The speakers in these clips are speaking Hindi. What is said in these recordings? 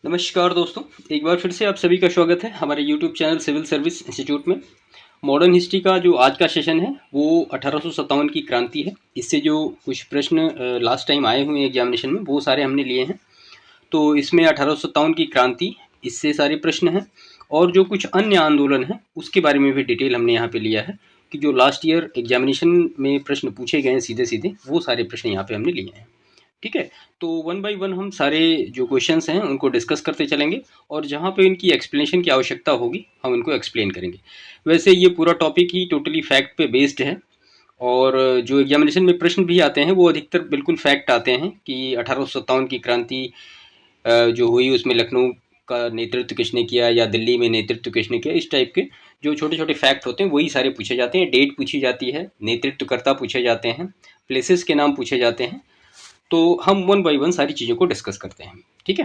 नमस्कार दोस्तों, एक बार फिर से आप सभी का स्वागत है हमारे YouTube channel civil service institute में। मॉडर्न हिस्ट्री का जो आज का सेशन है वो 1857 की क्रांति है। इससे जो कुछ प्रश्न लास्ट टाइम आए हुए हैं एग्जामिनेशन में वो सारे हमने लिए हैं। तो इसमें 1857 की क्रांति, इससे सारे प्रश्न हैं और जो कुछ अन्य आंदोलन हैं उसके बारे में भी डिटेल हमने यहाँ पे लिया है कि जो लास्ट ईयर एग्जामिनेशन में प्रश्न पूछे गए हैं सीधे सीधे, वो सारे प्रश्न यहाँ पे हमने लिए हैं। ठीक है, तो वन बाय वन हम सारे जो क्वेश्चंस हैं उनको डिस्कस करते चलेंगे और जहाँ पे इनकी एक्सप्लेनेशन की आवश्यकता होगी हम इनको एक्सप्लेन करेंगे। वैसे ये पूरा टॉपिक ही टोटली फैक्ट पे बेस्ड है और जो एग्जामिनेशन में प्रश्न भी आते हैं वो अधिकतर बिल्कुल फैक्ट आते हैं कि 1857 की क्रांति जो हुई उसमें लखनऊ का नेतृत्व किसने किया या दिल्ली में नेतृत्व किसने किया, इस टाइप के जो छोटे छोटे फैक्ट होते हैं वही सारे पूछे जाते हैं। डेट पूछी जाती है, नेतृत्वकर्ता पूछे जाते हैं, प्लेसेस के नाम पूछे जाते हैं। तो हम वन बाय वन सारी चीज़ों को डिस्कस करते हैं। ठीक है,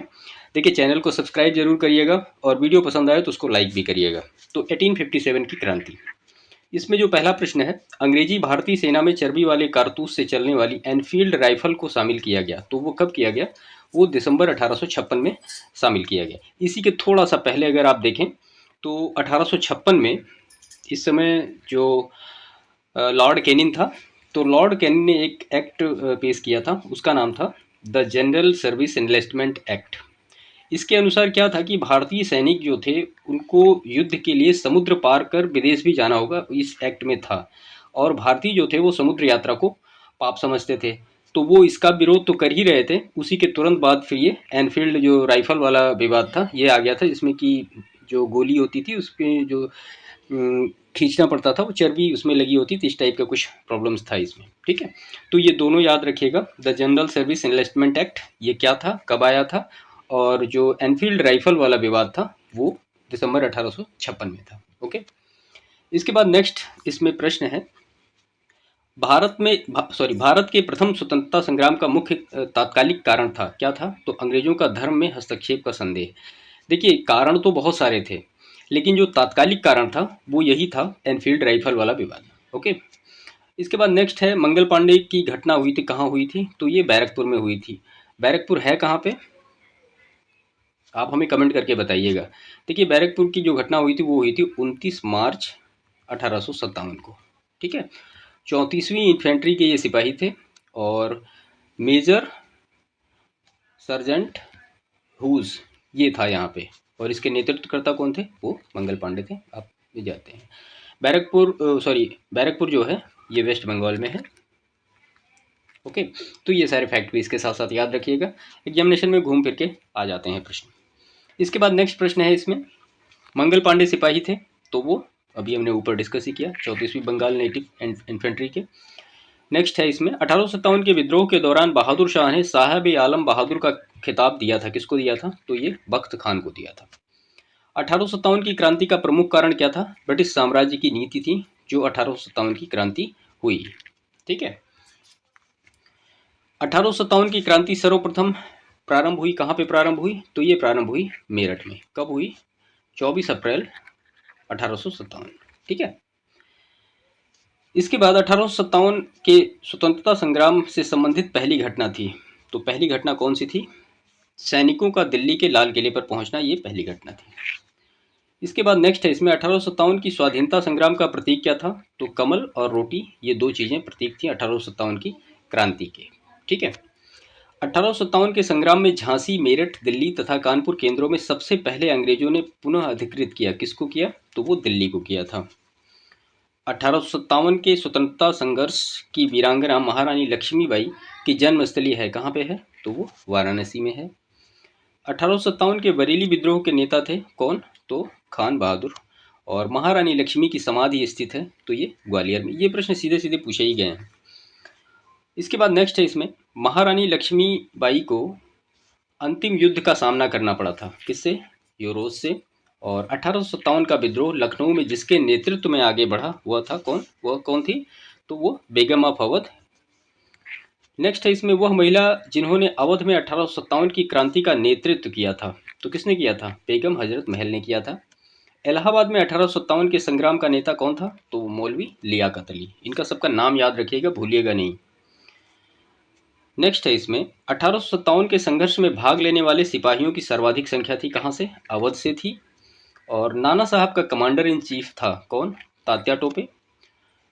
देखिए चैनल को सब्सक्राइब जरूर करिएगा और वीडियो पसंद आए तो उसको लाइक भी करिएगा। तो 1857 की क्रांति, इसमें जो पहला प्रश्न है, अंग्रेजी भारतीय सेना में चर्बी वाले कारतूस से चलने वाली एनफील्ड राइफल को शामिल किया गया। तो वो कब किया गया? वो दिसंबर 1856 में शामिल किया गया। इसी के थोड़ा सा पहले अगर आप देखें तो 1856 में इस समय जो लॉर्ड कैनिंग था, तो लॉर्ड कैनिंग ने एक एक्ट पेश किया था, उसका नाम था the general service enlistment act. इसके अनुसार क्या था कि भारतीय सैनिक जो थे उनको युद्ध के लिए समुद्र पार कर विदेश भी जाना होगा, इस एक्ट में था। और भारतीय जो थे वो समुद्र यात्रा को पाप समझते थे, तो वो इसका विरोध तो कर ही रहे थे। उसी के तुरंत बाद फिर ये एनफील्ड जो राइफल वाला विवाद था ये आ गया था, जिसमें कि जो गोली होती थी उस पर जो खींचना पड़ता था वो चर्बी उसमें लगी होती थी, इस टाइप का कुछ प्रॉब्लम्स था इसमें। ठीक है, तो ये दोनों याद रखिएगा। The general service enlistment act ये क्या था, कब आया था, और जो एनफील्ड राइफल वाला विवाद था वो दिसंबर 1856 में था। ओके, इसके बाद नेक्स्ट इसमें प्रश्न है, भारत के प्रथम स्वतंत्रता संग्राम का मुख्य तात्कालिक कारण था, क्या था? तो अंग्रेजों का धर्म में हस्तक्षेप का संदेह। देखिए कारण तो बहुत सारे थे, लेकिन जो तात्कालिक कारण था वो यही था, एनफील्ड राइफल वाला विवाद। ओके, इसके बाद नेक्स्ट है, मंगल पांडे की घटना हुई थी, कहाँ हुई थी? तो ये बैरकपुर में हुई थी। बैरकपुर है कहाँ पे? आप हमें कमेंट करके बताइएगा। देखिए बैरकपुर की जो घटना हुई थी वो हुई थी 29 मार्च 1857 को। ठीक है, 34वीं इन्फेंट्री के ये सिपाही थे और मेजर सर्जेंट हुज ये था यहाँ पे, और इसके नेतृत्वकर्ता कौन थे? वो मंगल पांडे थे, आप ये जानते हैं। बैरकपुर जो है ये वेस्ट बंगाल में है। ओके, तो ये सारे फैक्ट भी इसके साथ साथ याद रखिएगा, एग्जामिनेशन में घूम फिर के आ जाते हैं प्रश्न। इसके बाद नेक्स्ट प्रश्न है इसमें, मंगल पांडे सिपाही थे, तो वो अभी हमने ऊपर डिस्कस ही किया, 34वीं बंगाल नेटिव इन्फेंट्री के। नेक्स्ट है इसमें, 1857 के विद्रोह के दौरान बहादुर शाह ने साहब ए आलम बहादुर का खिताब दिया था, किसको दिया था? तो ये बख्त खान को दिया था। 1857 की क्रांति का प्रमुख कारण क्या था? ब्रिटिश साम्राज्य की नीति थी जो 1857 की क्रांति हुई। ठीक है, 1857 की क्रांति सर्वप्रथम प्रारंभ हुई, कहाँ पे प्रारंभ हुई? तो ये प्रारंभ हुई मेरठ में। कब हुई? 24 अप्रैल 1857। ठीक है, इसके बाद 1857 के स्वतंत्रता संग्राम से संबंधित पहली घटना थी, तो पहली घटना कौन सी थी? सैनिकों का दिल्ली के लाल किले पर पहुंचना, ये पहली घटना थी। इसके बाद नेक्स्ट है इसमें, 1857 की स्वाधीनता संग्राम का प्रतीक क्या था? तो कमल और रोटी, ये दो चीजें प्रतीक थी 1857 की क्रांति के। ठीक है, 1857 के संग्राम में झांसी, मेरठ, दिल्ली तथा कानपुर केंद्रों में सबसे पहले अंग्रेजों ने पुनः अधिकृत किया, किसको किया? तो वो दिल्ली को किया था। 1857 के स्वतंत्रता संघर्ष की वीरांगना महारानी लक्ष्मीबाई की जन्मस्थली है, कहाँ पे है? तो वो वाराणसी में है। 1857 के बरेली विद्रोह के नेता थे कौन? तो खान बहादुर। और महारानी लक्ष्मी की समाधि स्थित है, तो ये ग्वालियर में। ये प्रश्न सीधे सीधे पूछे ही गए हैं। इसके बाद नेक्स्ट है इसमें, महारानी लक्ष्मीबाई को अंतिम युद्ध का सामना करना पड़ा था, किससे? यूरोज से। और 1857 का विद्रोह लखनऊ में जिसके नेतृत्व में आगे बढ़ा वह था कौन? वह कौन थी? तो वो बेगम ऑफ अवध। नेक्स्ट है इसमें, वह महिला जिन्होंने अवध में 1857 की क्रांति का नेतृत्व किया था, तो किसने किया था? बेगम हजरत महल ने किया था। इलाहाबाद में 1857 के संग्राम का नेता कौन था? तो मौलवी लियाकत अली। इनका सबका नाम याद रखिएगा, भूलिएगा नहीं। नेक्स्ट है इसमें 1857 के संघर्ष में भाग लेने वाले सिपाहियों की सर्वाधिक संख्या थी कहाँ से? अवध से थी। और नाना साहब का कमांडर इन चीफ था कौन? तात्या टोपे।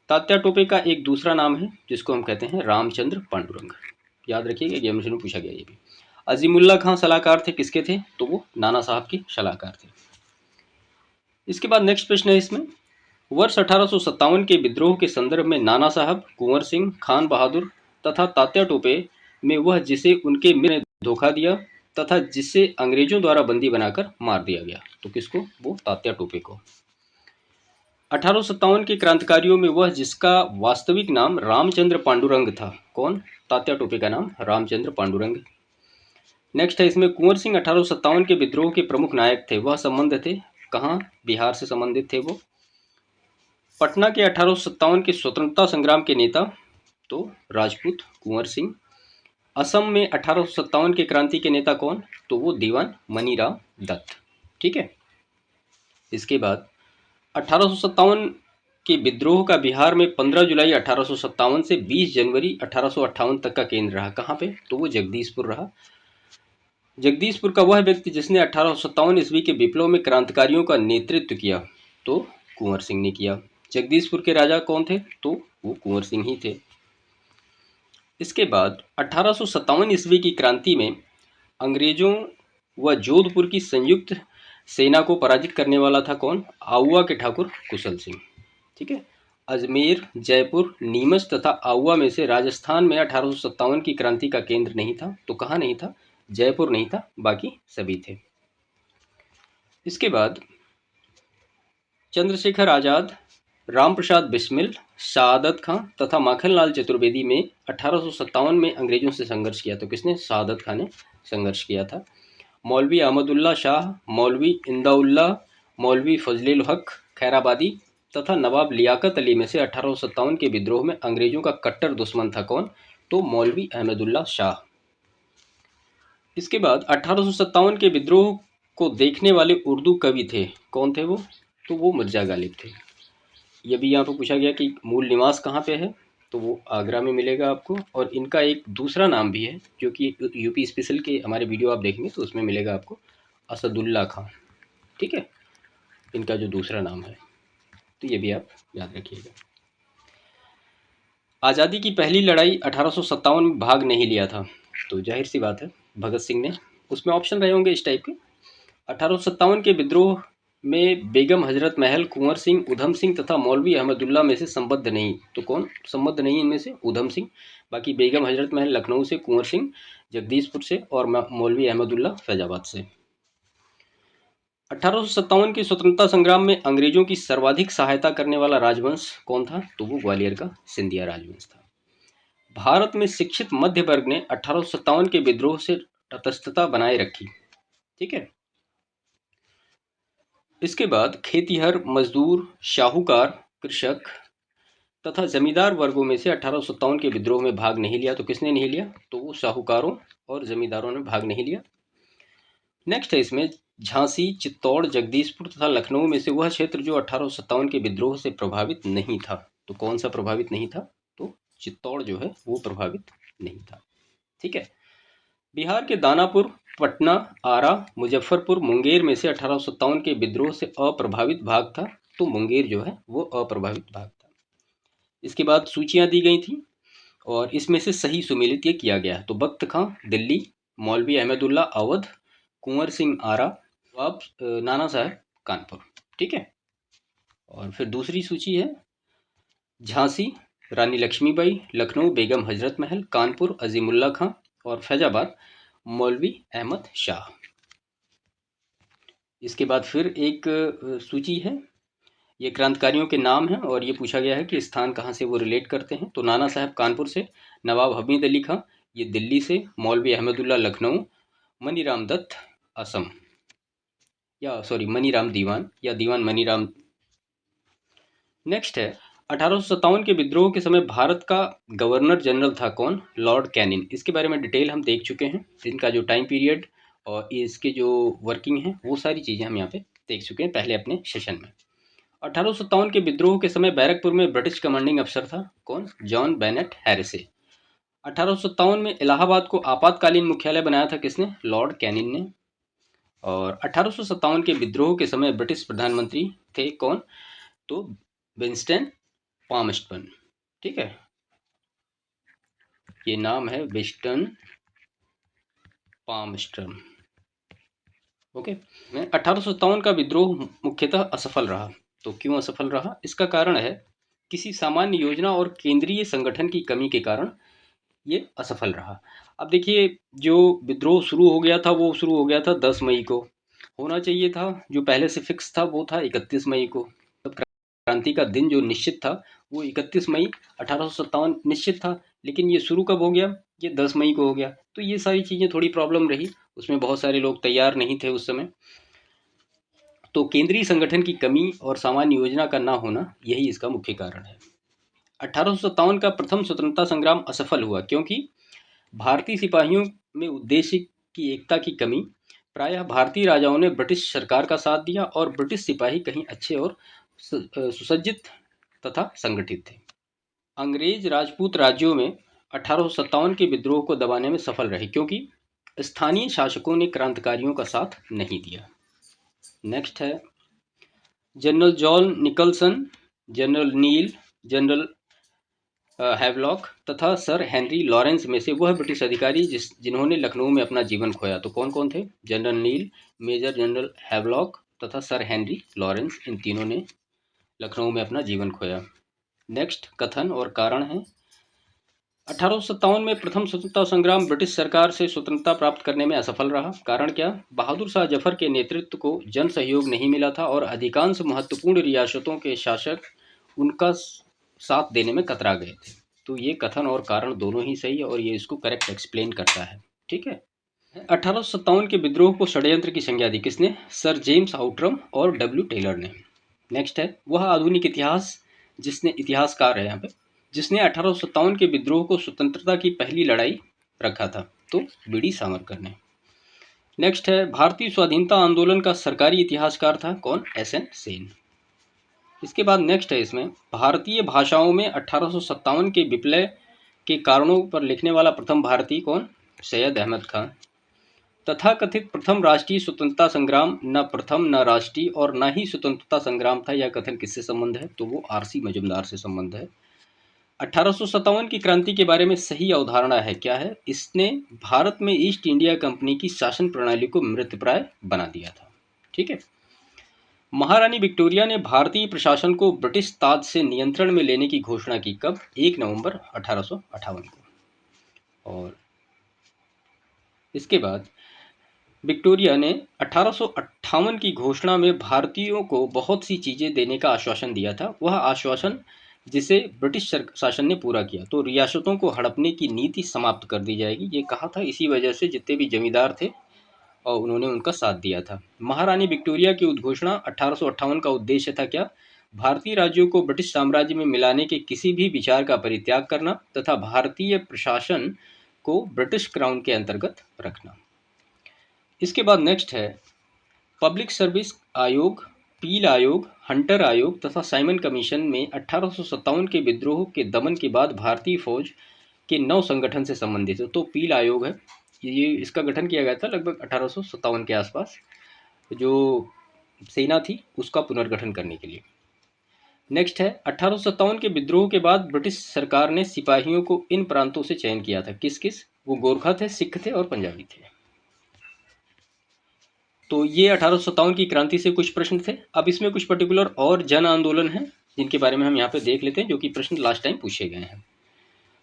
तात्या टोपे का एक दूसरा नाम है जिसको हम कहते हैं रामचंद्र पांडुरंग। याद रखिएगा, एग्जामिनेशन में पूछा गया ये भी। अजीमुल्ला खां सलाहकार थे किसके थे? तो वो नाना साहब के सलाहकार थे। इसके बाद नेक्स्ट प्रश्न है इसमें, वर्ष 1857 के विद्रोह के संदर्भ में नाना साहब, कुंवर सिंह, खान बहादुर तथा तात्या टोपे में वह जिसे उनके मित्र ने धोखा दिया तथा जिसे अंग्रेजों द्वारा बंदी बनाकर मार दिया गया, तो किसको? वो तात्या टोपे को। 1857 के क्रांतिकारियों में वह जिसका वास्तविक नाम रामचंद्र पांडुरंग था, कौन? तात्या टोपे का नाम रामचंद्र पांडुरंग। नेक्स्ट है इसमें, कुंवर सिंह 1857 के विद्रोह के प्रमुख नायक थे, वह संबंध थे कहाँ? बिहार से संबंधित थे वो। पटना के 1857 के स्वतंत्रता संग्राम के नेता, तो राजपूत कुंवर सिंह। असम में 1857 के क्रांति के नेता कौन? तो वो दीवान मनीराम दत्त। ठीक है। इसके बाद 1857 के विद्रोह का बिहार में 15 जुलाई 1857 से 20 जनवरी 1858 तक का केंद्र रहा कहाँ पे? तो वो जगदीशपुर रहा। जगदीशपुर का वह व्यक्ति जिसने 1857 ईस्वी के विप्लव में क्रांतिकारियों का नेतृत्व किया, तो कुंवर सिंह ने किया। जगदीशपुर के राजा कौन थे? तो वो कुंवर सिंह ही थे। इसके बाद 1857 ईस्वी की क्रांति में अंग्रेजों व जोधपुर की संयुक्त सेना को पराजित करने वाला था कौन? आउवा के ठाकुर कुशल सिंह। ठीक है। अजमेर, जयपुर, नीमच तथा आउवा में से राजस्थान में 1857 की क्रांति का केंद्र नहीं था, तो कहाँ नहीं था? जयपुर नहीं था, बाकी सभी थे। इसके बाद चंद्रशेखर आजाद, राम प्रसाद बिस्मिल, शहादत खां तथा माखनलाल चतुर्वेदी में 1857 में अंग्रेजों से संघर्ष किया, तो किसने? शहादत खां ने संघर्ष किया था। मौलवी अहमदुल्ला शाह, मौलवी इंदाउल्ला, मौलवी फजलिल हक खैराबादी तथा नवाब लियाकत अली में से 1857 के विद्रोह में अंग्रेजों का कट्टर दुश्मन था कौन? तो मौलवी अहमदुल्ला शाह। इसके बाद 1857 के विद्रोह को देखने वाले उर्दू कवि थे, कौन थे वो? तो वो मिर्जा गालिब थे। ये भी यहाँ पर पूछा गया कि मूल निवास कहाँ पे है, तो वो आगरा में मिलेगा आपको। और इनका एक दूसरा नाम भी है जो कि यूपी स्पेशल के हमारे वीडियो आप देखेंगे तो उसमें मिलेगा आपको, असदुल्ला खां। ठीक है, इनका जो दूसरा नाम है, तो ये भी आप याद रखिएगा। आज़ादी की पहली लड़ाई 1857 में भाग नहीं लिया था, तो जाहिर सी बात है भगत सिंह ने। उसमें ऑप्शन रहे होंगे इस टाइप के। 1857 के विद्रोह में बेगम हजरत महल, कुंवर सिंह, उधम सिंह तथा मौलवी अहमदुल्ला में से संबद्ध नहीं, तो कौन संबद्ध नहीं इनमें से? उधम सिंह। बाकी बेगम हजरत महल लखनऊ से, कुंवर सिंह जगदीशपुर से और मौलवी अहमदुल्ला फैजाबाद से। 1857 के स्वतंत्रता संग्राम में अंग्रेजों की सर्वाधिक सहायता करने वाला राजवंश कौन था? तो वो ग्वालियर का सिंधिया राजवंश था। भारत में शिक्षित मध्य वर्ग ने 1857 के विद्रोह से तटस्थता बनाए रखी। ठीक है। इसके बाद खेतीहर, मजदूर, शाहूकार, कृषक तथा जमींदार वर्गों में से 1857 के विद्रोह में भाग नहीं लिया, तो किसने नहीं लिया? तो वो शाहूकारों और जमींदारों ने भाग नहीं लिया। नेक्स्ट है इसमें, झांसी, चित्तौड़, जगदीशपुर तथा लखनऊ में से वह क्षेत्र जो 1857 के विद्रोह से प्रभावित नहीं था, तो कौन सा प्रभावित नहीं था? तो चित्तौड़ जो है वो प्रभावित नहीं था। ठीक है। बिहार के दानापुर, पटना, आरा, मुजफ्फरपुर, मुंगेर में से 1857 के विद्रोह से अप्रभावित भाग था, तो मुंगेर जो है वो अप्रभावित भाग था। इसके बाद सूचियां दी गई थी और इसमें से सही सुमेलित ये किया गया है। तो बख्त खां दिल्ली, मौलवी अहमदुल्ला अवध, कुंवर सिंह आरा, नवाब नाना साहब कानपुर। ठीक है। और फिर दूसरी सूची है, झांसी रानी लक्ष्मीबाई, लखनऊ बेगम हजरत महल, कानपुर अजीमुल्ला खां और फैजाबाद मौलवी अहमद शाह। इसके बाद फिर एक सूची है, ये क्रांतिकारियों के नाम हैं और ये पूछा गया है कि स्थान कहाँ से वो रिलेट करते हैं। तो नाना साहब कानपुर से, नवाब हमीद अली खां ये दिल्ली से, मौलवी अहमदुल्ला लखनऊ, मनीराम दत्त असम, या सॉरी मनीराम दीवान या दीवान मनीराम। नेक्स्ट है 1857 के विद्रोह के समय भारत का गवर्नर जनरल था कौन? Lord Canning. इसके बारे में डिटेल हम देख चुके हैं, इनका जो टाइम पीरियड और इसके जो वर्किंग है वो सारी चीज़ें हम यहाँ पे देख चुके हैं पहले अपने सेशन में। 1857 के विद्रोह के समय बैरकपुर में ब्रिटिश कमांडिंग अफसर था कौन? John Bennett हैरिसे। 1857 में इलाहाबाद को आपातकालीन मुख्यालय बनाया था किसने? लॉर्ड कैनिंग ने। और 1857 के विद्रोह के समय ब्रिटिश प्रधानमंत्री थे कौन? तो विंस्टन पामस्टन। ठीक है, ये नाम है विंस्टन पामस्टन। ओके। 1857 का विद्रोह मुख्यतः असफल रहा। तो क्यों असफल रहा? इसका कारण है किसी सामान्य योजना और केंद्रीय संगठन की कमी के कारण ये असफल रहा। अब देखिए, जो विद्रोह शुरू हो गया था वो शुरू हो गया था 10 मई को। होना चाहिए था, जो पहले से फिक्स था वो था 31 मई को। तब क्रांति का दिन जो निश्चित था वो 31 मई 1857 निश्चित था, लेकिन ये शुरू कब हो गया? ये 10 मई को हो गया। तो ये सारी चीज़ें थोड़ी प्रॉब्लम रही, उसमें बहुत सारे लोग तैयार नहीं थे उस समय। तो केंद्रीय संगठन की कमी और सामान्य योजना का ना होना, यही इसका मुख्य कारण है। 1857 का प्रथम स्वतंत्रता संग्राम असफल हुआ क्योंकि भारतीय सिपाहियों में उद्देश्य की एकता की कमी। प्रायः भारतीय राजाओं ने ब्रिटिश सरकार का साथ दिया और ब्रिटिश सिपाही कहीं अच्छे और सुसज्जित तथा संगठित थे। अंग्रेज राजपूत राज्यों में 1857 के विद्रोह को दबाने में सफल रहे क्योंकि स्थानीय शासकों ने क्रांतिकारियों का साथ नहीं दिया। नेक्स्ट है जनरल जॉन निकलसन, जनरल नील, जनरल हैवलॉक तथा सर हेनरी लॉरेंस में से वह ब्रिटिश अधिकारी जिन्होंने लखनऊ में अपना जीवन खोया। तो कौन कौन थे? जनरल नील, मेजर जनरल हैवलॉक तथा सर हेनरी लॉरेंस, इन तीनों ने लखनऊ में अपना जीवन खोया। नेक्स्ट कथन और कारण है। 1857 में प्रथम स्वतंत्रता संग्राम ब्रिटिश सरकार से स्वतंत्रता प्राप्त करने में असफल रहा। कारण क्या? बहादुर शाह जफर के नेतृत्व को जन सहयोग नहीं मिला था और अधिकांश महत्वपूर्ण रियासतों के शासक उनका साथ देने में कतरा गए थे। तो ये कथन और कारण दोनों ही सही है और ये इसको करेक्ट एक्सप्लेन करता है। ठीक है। 1857 के विद्रोह को षड्यंत्र की संज्ञा दी किसने? सर जेम्स आउटरम और डब्ल्यू टेलर ने। नेक्स्ट है वह आधुनिक इतिहास जिसने, इतिहासकार है यहाँ पे, जिसने 1857 के विद्रोह को स्वतंत्रता की पहली लड़ाई रखा था। तो बीडी सावरकर ने। नेक्स्ट है भारतीय स्वाधीनता आंदोलन का सरकारी इतिहासकार था कौन? एस.एन. सेन। इसके बाद नेक्स्ट है इसमें भारतीय भाषाओं में 1857 के विप्लव के कारणों पर लिखने वाला प्रथम भारतीय कौन? सैयद अहमद खान। तथाकथित प्रथम राष्ट्रीय स्वतंत्रता संग्राम न प्रथम, न राष्ट्रीय और न ही स्वतंत्रता संग्राम था। यह कथन किससे संबंध है? तो वो आर.सी. मजुमदार से संबंध है। 1857 की क्रांति के बारे में सही अवधारणा है क्या है? इसने भारत में ईस्ट इंडिया कंपनी की शासन प्रणाली को मृतप्राय बना दिया था। ठीक है। महारानी विक्टोरिया ने भारतीय प्रशासन को ब्रिटिश ताज से नियंत्रण में लेने की घोषणा की कब? 1 नवंबर 1858 को। और इसके बाद विक्टोरिया ने 1858 की घोषणा में भारतीयों को बहुत सी चीज़ें देने का आश्वासन दिया था। वह आश्वासन जिसे ब्रिटिश शासन ने पूरा किया। तो रियासतों को हड़पने की नीति समाप्त कर दी जाएगी, ये कहा था। इसी वजह से जितने भी जमींदार थे और उन्होंने उनका साथ दिया था। महारानी विक्टोरिया की उद्घोषणा 1858 का उद्देश्य था क्या? भारतीय राज्यों को ब्रिटिश साम्राज्य में मिलाने के किसी भी विचार का परित्याग करना तथा भारतीय प्रशासन को ब्रिटिश क्राउन के अंतर्गत रखना। इसके बाद नेक्स्ट है पब्लिक सर्विस आयोग, पील आयोग, हंटर आयोग तथा साइमन कमीशन में 1857 के विद्रोह के दमन के बाद भारतीय फौज के 9 संगठन से संबंधित है। तो पील आयोग है, ये इसका गठन किया गया था लगभग 1857 के आसपास, जो सेना थी उसका पुनर्गठन करने के लिए। नेक्स्ट है 1857 के विद्रोह के बाद ब्रिटिश सरकार ने सिपाहियों को इन प्रांतों से चयन किया था। किस किस? वो गोरखा थे, सिख थे और पंजाबी थे। तो ये 1857 की क्रांति से कुछ प्रश्न थे। अब इसमें कुछ पर्टिकुलर और जन आंदोलन हैं जिनके बारे में हम यहाँ पे देख लेते हैं, जो कि प्रश्न लास्ट टाइम पूछे गए हैं।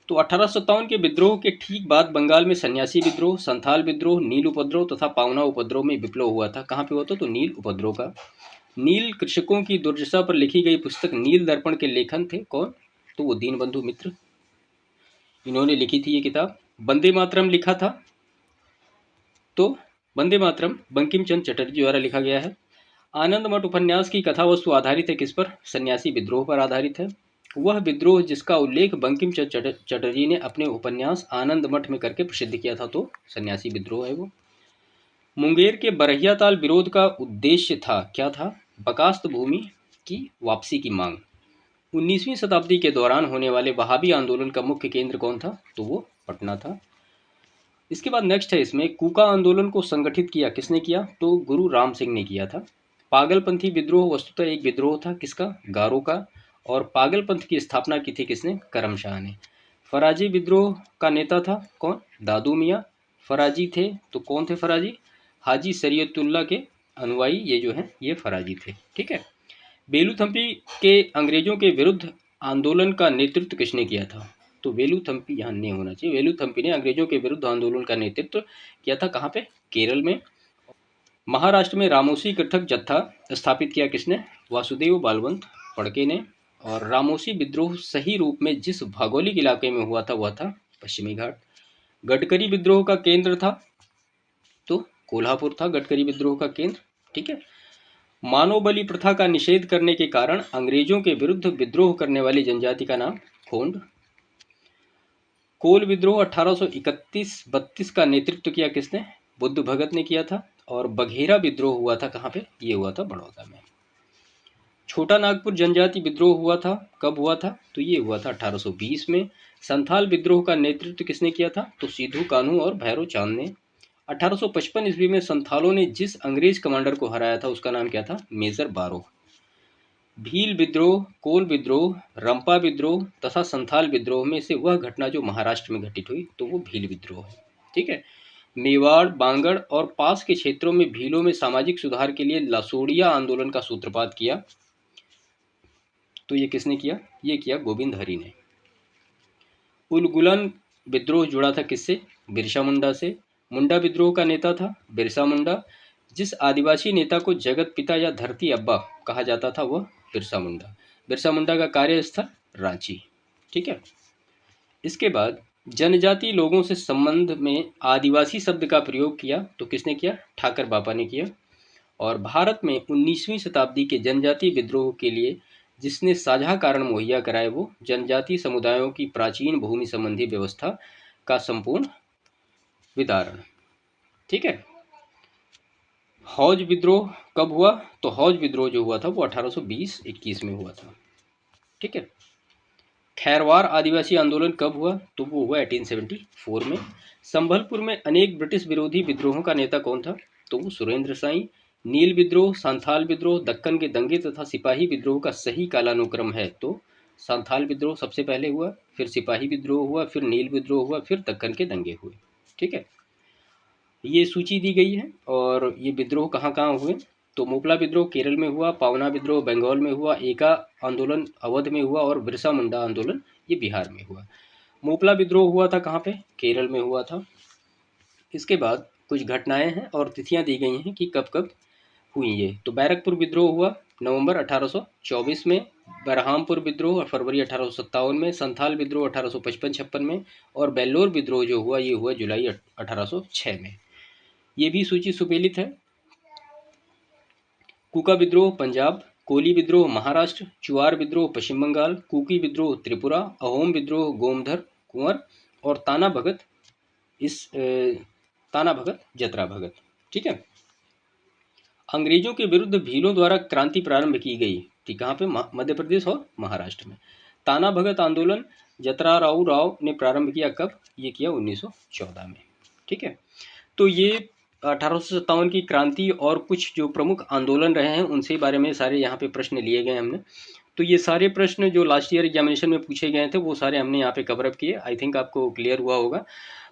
तो 1857 के विद्रोह के ठीक बाद बंगाल में सन्यासी विद्रोह, संथाल विद्रोह, नील उपद्रव तथा पावना उपद्रव में विप्लव हुआ था। कहाँ पे हुआ था? तो नील उपद्रव का। नील कृषकों की दुर्दशा पर लिखी गई पुस्तक नील दर्पण के लेखन थे कौन? तो वो दीनबंधु मित्र, इन्होंने लिखी थी ये किताब। वंदे मातरम लिखा था, तो वंदे मातरम बंकिम चंद्र चटर्जी द्वारा लिखा गया है। आनंद मठ उपन्यास की कथा वस्तु आधारित है किस पर? सन्यासी विद्रोह पर आधारित है। वह विद्रोह जिसका उल्लेख बंकिम चंद्र चटर्जी ने अपने उपन्यास आनंद मठ में करके प्रसिद्ध किया था, तो सन्यासी विद्रोह है वो। मुंगेर के बरहिया ताल विरोध का उद्देश्य था क्या था? बकास्त भूमि की वापसी की मांग। 19वीं शताब्दी के दौरान होने वाले वहाबी आंदोलन का मुख्य केंद्र कौन था? तो वो पटना था। इसके बाद नेक्स्ट है इसमें, कूका आंदोलन को संगठित किया किसने किया, तो गुरु राम सिंह ने किया था। पागलपंथी विद्रोह वस्तुतः एक विद्रोह था किसका, गारो का। और पागलपंथ की स्थापना की थी किसने, करमशाह ने। फराजी विद्रोह का नेता था कौन, दादू मियाँ। फराजी थे तो कौन थे फराजी, हाजी शरीयतुल्लाह के अनुयायी ये जो हैं ये फराजी थे। ठीक है। बेलूथम्पी के अंग्रेजों के विरुद्ध आंदोलन का नेतृत्व किसने किया था, तो वेलुथम्पी यहाँ नहीं होना चाहिए, वेलुथम्पी ने अंग्रेजों के विरुद्ध आंदोलन का नेतृत्व किया था। कहाँ पे, केरल में। महाराष्ट्र में रामोसी कृथक जत्था स्थापित किया किसने, वासुदेव बालवंत फड़के ने। और रामोसी विद्रोह सही रूप में जिस भौगोलिक इलाके में हुआ था वह था पश्चिमी घाट। गडकरी विद्रोह का केंद्र था तो कोल्हापुर था गडकरी विद्रोह का केंद्र। ठीक है। मानव बलि प्रथा का निषेध करने के कारण अंग्रेजों के विरुद्ध विद्रोह करने वाली जनजाति का नाम खोंड। कोल विद्रोह 1831-32 का नेतृत्व किया किसने, बुद्ध भगत ने किया था। और बघेरा विद्रोह हुआ था कहाँ पे, ये हुआ था बड़ौदा में। छोटा नागपुर जनजाति विद्रोह हुआ था, कब हुआ था, तो ये हुआ था 1820 में। संथाल विद्रोह का नेतृत्व किसने किया था, तो सिद्धू कान्हू और भैरव चांद ने। 1855 ईस्वी में संथालों ने जिस अंग्रेज कमांडर को हराया था उसका नाम क्या था, मेजर बारो। भील विद्रोह, कोल विद्रोह, रंपा विद्रोह तथा संथाल विद्रोह में से वह घटना जो महाराष्ट्र में घटित हुई तो वो भील विद्रोह है। ठीक है। मेवाड़, बांगड़ और पास के क्षेत्रों में भीलों में सामाजिक सुधार के लिए लासोड़िया आंदोलन का सूत्रपात किया, तो ये किसने किया, ये किया गोविंद हरि ने। उलगुलन विद्रोह जुड़ा था किससे, बिरसा मुंडा से। मुंडा विद्रोह का नेता था बिरसा मुंडा। जिस आदिवासी नेता को जगत पिता या धरती अब्बा कहा जाता था वह बिरसा मुंडा। बिरसा मुंडा का कार्यस्थल रांची। ठीक है। इसके बाद जनजाति लोगों से संबंध में आदिवासी शब्द का प्रयोग किया तो किसने किया, ठाकर बापा ने किया। और भारत में 19वीं शताब्दी के जनजाति विद्रोह के लिए जिसने साझा कारण मुहैया कराए वो जनजाति समुदायों की प्राचीन भूमि संबंधी व्यवस्था का संपूर्ण विदारण। ठीक है। हौज विद्रोह कब हुआ, तो हौज विद्रोह जो हुआ था वो 1820-21 में हुआ था। ठीक है। खैरवार आदिवासी आंदोलन कब हुआ, तो वो हुआ 1874 में। संभलपुर में अनेक ब्रिटिश विरोधी विद्रोहों का नेता कौन था, तो वो सुरेंद्र साई। नील विद्रोह, संथाल विद्रोह, दक्कन के दंगे तथा सिपाही विद्रोह का सही कालानुक्रम है तो संथाल विद्रोह सबसे पहले हुआ, फिर सिपाही विद्रोह हुआ, फिर नील विद्रोह हुआ, फिर दक्कन के दंगे हुए। ठीक है। ये सूची दी गई है और ये विद्रोह कहाँ कहाँ हुए, तो मोपला विद्रोह केरल में हुआ, पावना विद्रोह बंगाल में हुआ, एका आंदोलन अवध में हुआ और बिरसा मुंडा आंदोलन ये बिहार में हुआ। मोपला विद्रोह हुआ था कहाँ पे, केरल में हुआ था। इसके बाद कुछ घटनाएं हैं और तिथियां दी गई हैं कि कब कब हुई ये, तो बैरकपुर विद्रोह हुआ नवंबर 1824 में। बरहामपुर विद्रोह फरवरी 1857 में। संथाल विद्रोह 1855-56 में। और बेल्लोर विद्रोह जो हुआ ये हुआ जुलाई 1806 में। ये भी सूची सुमेलित है। कूका विद्रोह पंजाब, कोली विद्रोह महाराष्ट्र, चुआर विद्रोह पश्चिम बंगाल, कुकी विद्रोह त्रिपुरा, अहोम विद्रोह गोमधर कुंवर और ताना भगत ताना भगत जतरा भगत। ठीक है। अंग्रेजों के विरुद्ध भीलों द्वारा क्रांति प्रारंभ की गई थी कहाँ पे, मध्य प्रदेश और महाराष्ट्र में। ताना भगत आंदोलन जतरा राव ने प्रारंभ किया कब, ये किया 1914 में। ठीक है। तो ये 1857 की क्रांति और कुछ जो प्रमुख आंदोलन रहे हैं उनसे बारे में सारे यहाँ पे प्रश्न लिए गए हमने। तो ये सारे प्रश्न जो लास्ट ईयर एग्जामिनेशन में पूछे गए थे वो सारे हमने यहाँ पे कवरअप किए। आई थिंक आपको क्लियर हुआ होगा।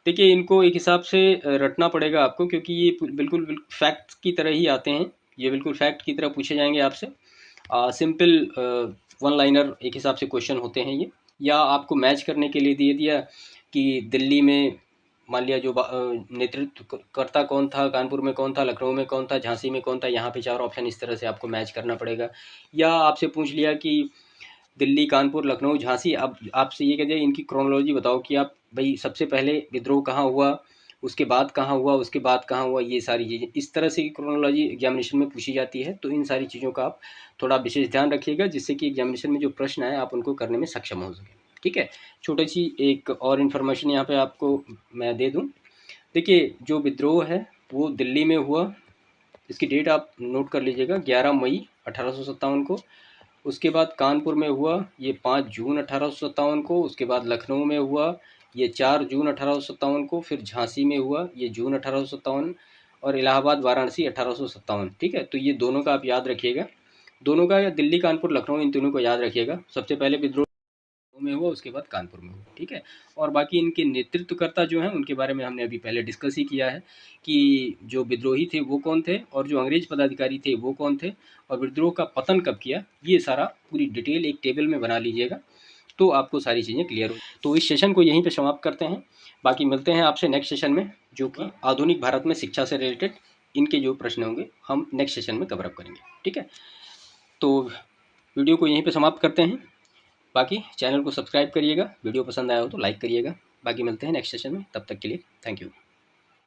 देखिए इनको एक हिसाब से रटना पड़ेगा आपको क्योंकि ये बिल्कुल फैक्ट की तरह ही आते हैं, ये बिल्कुल फैक्ट की तरह पूछे जाएंगे आपसे। सिंपल वन लाइनर एक हिसाब से क्वेश्चन होते हैं ये, या आपको मैच करने के लिए दे दिया कि दिल्ली में मान लिया जो नेतृत्व करता कौन था, कानपुर में कौन था, लखनऊ में कौन था, झांसी में कौन था, यहाँ पे 4 ऑप्शन, इस तरह से आपको मैच करना पड़ेगा। या आपसे पूछ लिया कि दिल्ली, कानपुर, लखनऊ, झांसी, अब आपसे ये कह दिया इनकी क्रोनोलॉजी बताओ कि आप भाई सबसे पहले विद्रोह कहाँ हुआ, उसके बाद कहाँ हुआ, उसके बाद कहाँ हुआ, ये सारी चीज़ें इस तरह से क्रोनोलॉजी एग्जामिनेशन में पूछी जाती है। तो इन सारी चीज़ों का आप थोड़ा विशेष ध्यान रखिएगा जिससे कि एग्जामिनेशन में जो प्रश्न आए आप उनको करने में सक्षम हो सकें। ठीक है। छोटी सी एक और इन्फॉर्मेशन यहाँ पे आपको मैं दे दूँ। देखिए जो विद्रोह है वो दिल्ली में हुआ, इसकी डेट आप नोट कर लीजिएगा 11 मई 1857 को। उसके बाद कानपुर में हुआ ये 5 जून 1857 को। उसके बाद लखनऊ में हुआ ये 4 जून 1857 को, फिर झांसी में हुआ ये जून 1857, और इलाहाबाद वाराणसी 1857। ठीक है, तो ये दोनों का आप याद रखिएगा, दोनों का, या दिल्ली कानपुर लखनऊ, इन तीनों को याद रखिएगा। सबसे पहले विद्रोह में हुआ, उसके बाद कानपुर में हुआ। ठीक है, और बाकी इनके नेतृत्वकर्ता जो हैं उनके बारे में हमने अभी पहले डिस्कस ही किया है कि जो विद्रोही थे वो कौन थे, और जो अंग्रेज पदाधिकारी थे वो कौन थे, और विद्रोह का पतन कब किया, ये सारा पूरी डिटेल एक टेबल में बना लीजिएगा, तो आपको सारी चीज़ें क्लियर हो। तो इस सेशन को यहीं पे समाप्त करते हैं, बाकी मिलते हैं आपसे नेक्स्ट सेशन में, जो कि आधुनिक भारत में शिक्षा से रिलेटेड इनके जो प्रश्न होंगे हम नेक्स्ट सेशन में कवर अप करेंगे। ठीक है, तो वीडियो को यहीं पे समाप्त करते हैं, बाकी चैनल को सब्सक्राइब करिएगा, वीडियो पसंद आया हो तो लाइक करिएगा। बाकी मिलते हैं नेक्स्ट सेशन में, तब तक के लिए थैंक यू।